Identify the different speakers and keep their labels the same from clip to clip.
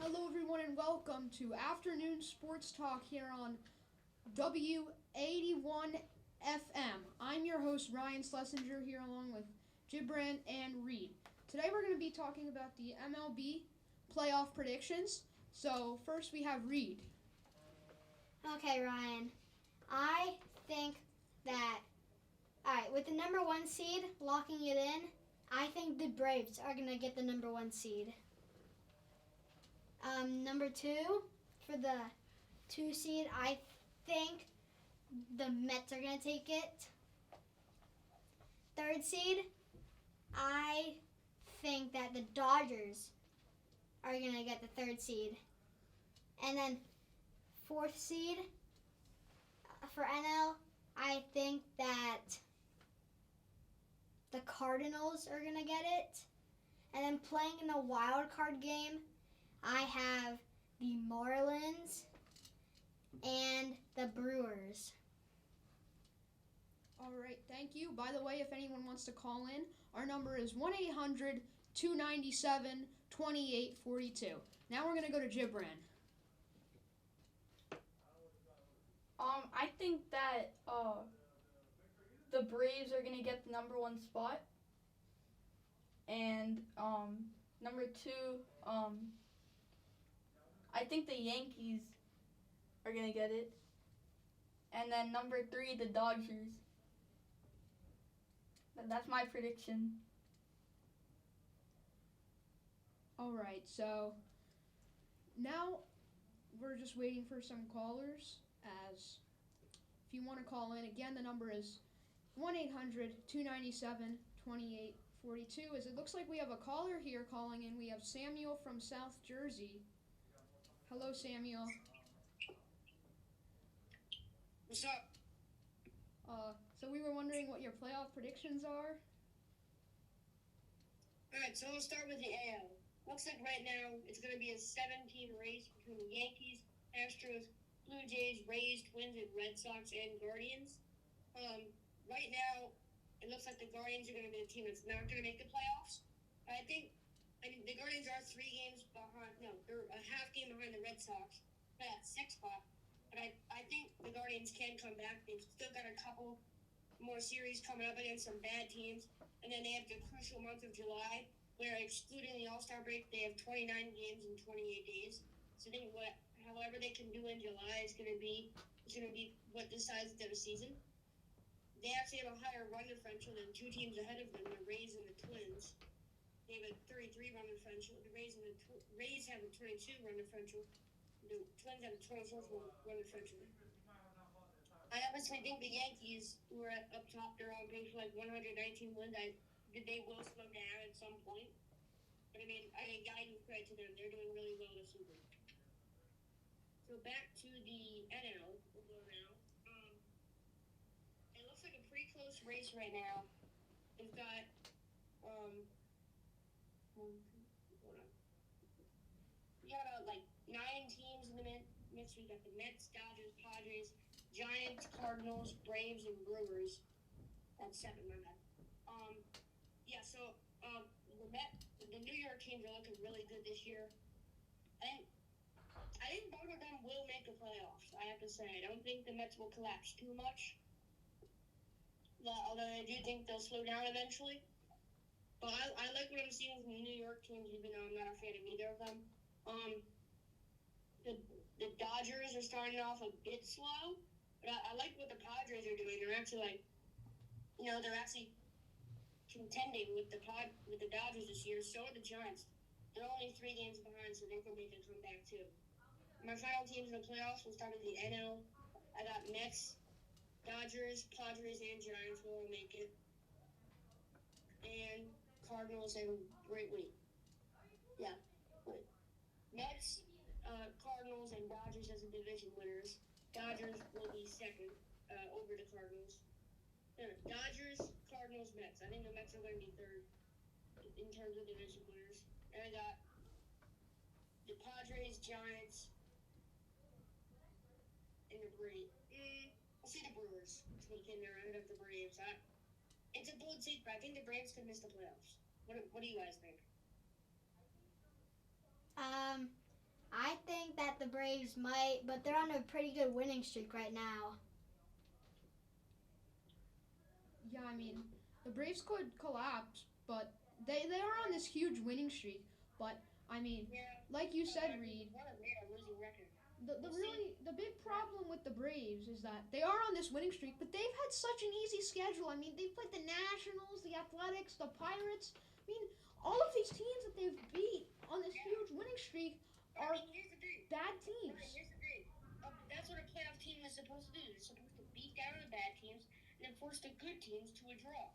Speaker 1: Hello, everyone, and welcome to Afternoon Sports Talk here on W81 FM. I'm your host, Ryan Schlesinger, here along with Gibran and Reed. Today, we're going to be talking about the MLB playoff predictions. So, first, we have Reed.
Speaker 2: Okay, Ryan. I think that, alright, with the number one seed, locking it in, I think the Braves are going to get the number one seed. Number two, for the two seed, I think the Mets are going to take it. Third seed, I think that the Dodgers are going to get the third seed. And then fourth seed, for NL, I think that the Cardinals are going to get it. And then playing in the wild card game, I have the Marlins and the Brewers.
Speaker 1: All right, thank you. By the way, if anyone wants to call in, our number is 1-800-297-2842. Now we're going to go to Gibran.
Speaker 3: I think that the Braves are gonna get the number one spot, and number two, I think the Yankees are gonna get it, and then number three, the Dodgers. That's my prediction.
Speaker 1: All right, so now we're just waiting for some callers. As if you want to call in, again, the number is 1-800-297-2842. As it looks like we have a caller here calling in. We have Samuel from South Jersey. Hello, Samuel.
Speaker 4: What's up?
Speaker 1: So we were wondering what your playoff predictions are.
Speaker 4: Alright, so let's start with the AL. Looks like right now it's going to be a 7-team race between the Yankees, Astros, Blue Jays, Rays, Twins, and Red Sox and Guardians. Right now, it looks like the Guardians are going to be the team that's not going to make the playoffs. I mean, the Guardians are 3 games behind. No, they're a half game behind the Red Sox for that 6th spot. But I think the Guardians can come back. They've still got a couple more series coming up against some bad teams. And then they have the crucial month of July, where excluding the All-Star break, they have 29 games in 28 days. So I think however they can do in July is going to be what decides the season. They actually have a higher run differential than 2 teams ahead of them, the Rays and the Twins. They have a 33 run differential. The Rays have a 22 run differential. The Twins have a 24 run differential. I honestly think the Yankees, who are up top, they're on pace for like 119 wins. They will slow down at some point. But I mean, I gotta give credit to them. They're doing really well this season. So back to the NL, we'll go now. It looks like a pretty close race right now. We've got hold on. We got like 9 teams in the mix. We got the Mets, Dodgers, Padres, Giants, Cardinals, Braves, and Brewers. That's 7, my bad. The New York teams are looking really good this year. I think both of them will make the playoffs, I have to say. I don't think the Mets will collapse too much. Although I do think they'll slow down eventually. But I like what I'm seeing from the New York teams, even though I'm not a fan of either of them. The Dodgers are starting off a bit slow, but I like what the Padres are doing. They're actually they're actually contending with the Dodgers this year. So are the Giants. They're only 3 games behind, so they can make a comeback too. My final teams in the playoffs will start with the NL. I got Mets, Dodgers, Padres, and Giants will all make it. And Cardinals and Mets, Cardinals, and Dodgers as the division winners. Dodgers will be second over the Cardinals. Dodgers, Cardinals, Mets. I think the Mets are going to be third in terms of division winners. And I got the Padres, Giants, and the Braves. I'll see the Brewers sneak in there ahead of the Braves. It's a bold take, but I think the Braves could miss the playoffs. What do you guys think?
Speaker 2: I think that the Braves might, but they're on a pretty good winning streak right now.
Speaker 1: Yeah, I mean, the Braves could collapse, but they are on this huge winning streak. But I mean,
Speaker 4: Yeah.
Speaker 1: like you said, Reed,
Speaker 4: What a rare losing record.
Speaker 1: the big problem with the Braves is that they are on this winning streak, but they've had such an easy schedule. I mean, they've played the Nationals, the Athletics, the Pirates. I mean, all of these teams that they've beat on this huge winning streak
Speaker 4: I
Speaker 1: are
Speaker 4: mean, here's the thing.
Speaker 1: bad
Speaker 4: Right,
Speaker 1: teams.
Speaker 4: here's the thing. That's what a playoff team is supposed to do. It's supposed to beat down the bad teams and then force the good teams to a draw.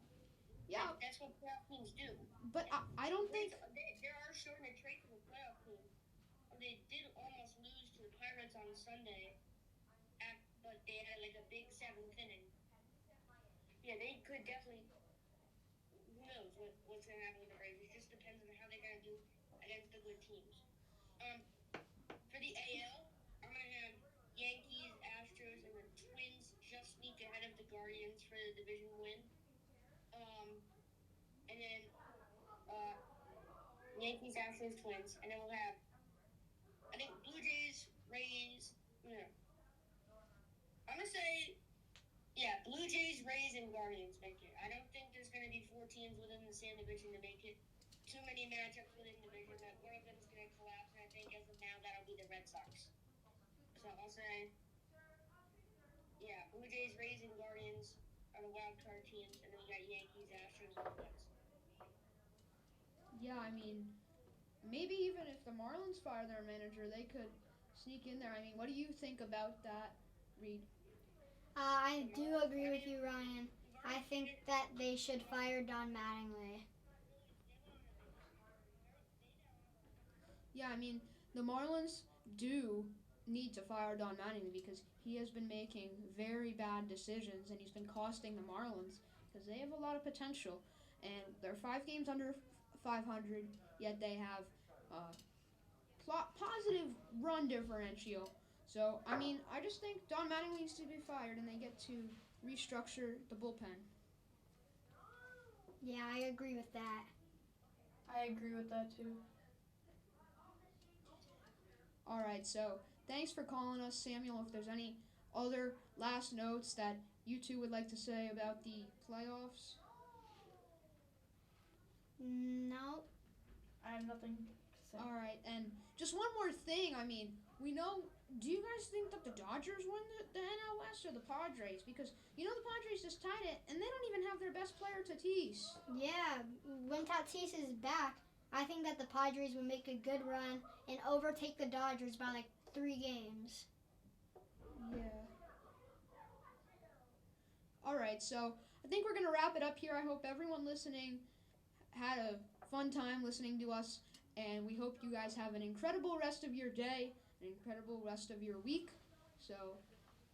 Speaker 1: Yeah,
Speaker 4: That's what playoff teams do.
Speaker 1: but I don't think.
Speaker 4: They are showing a trait of a playoff team. They did almost lose to the Pirates on Sunday, but they had like a big seventh inning. Yeah, they could definitely. Who knows what's going to happen with the Braves? It just depends on how they're going to do against the good teams. For the AL, I'm going to have Yankees, Astros, and the Twins just sneak ahead of the Guardians for the division win. And then Yankees, Astros, Twins, and then we'll have, I think, Blue Jays, Rays. No, I'm gonna say, yeah, Blue Jays, Rays, and Guardians make it. I don't think there's gonna be 4 teams within the same division to make it. Too many matchups within the division that one of them is gonna collapse, and I think as of now that'll be the Red Sox. So I'll say, yeah, Blue Jays, Rays, and Guardians are the wild card teams, and then we got Yankees, Astros, and Twins.
Speaker 1: Yeah, I mean, maybe even if the Marlins fire their manager, they could sneak in there. I mean, what do you think about that, Reed?
Speaker 2: I do agree with you, Ryan. I think that they should fire Don Mattingly.
Speaker 1: Yeah, I mean, the Marlins do need to fire Don Mattingly because he has been making very bad decisions and he's been costing the Marlins because they have a lot of potential and they're 5 games under 500, yet they have positive run differential. So, I mean, I just think Don Mattingly needs to be fired and they get to restructure the bullpen.
Speaker 2: Yeah, I agree with that.
Speaker 3: I agree with that too.
Speaker 1: All right, so thanks for calling us, Samuel. If there's any other last notes that you two would like to say about the playoffs?
Speaker 2: No.
Speaker 3: I have nothing to say.
Speaker 1: All right, and just one more thing. I mean, we know. Do you guys think that the Dodgers win the NL West or the Padres? Because you know the Padres just tied it, and they don't even have their best player, Tatis.
Speaker 2: Yeah, when Tatis is back, I think that the Padres would make a good run and overtake the Dodgers by like 3 games.
Speaker 1: Yeah. All right, so I think we're gonna wrap it up here. I hope everyone listening had a fun time listening to us, and we hope you guys have an incredible rest of your day, an incredible rest of your week. So,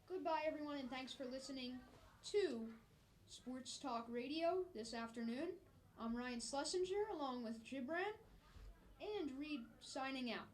Speaker 1: goodbye, everyone, and thanks for listening to Sports Talk Radio this afternoon. I'm Ryan Schlesinger, along with Gibran and Reed, signing out.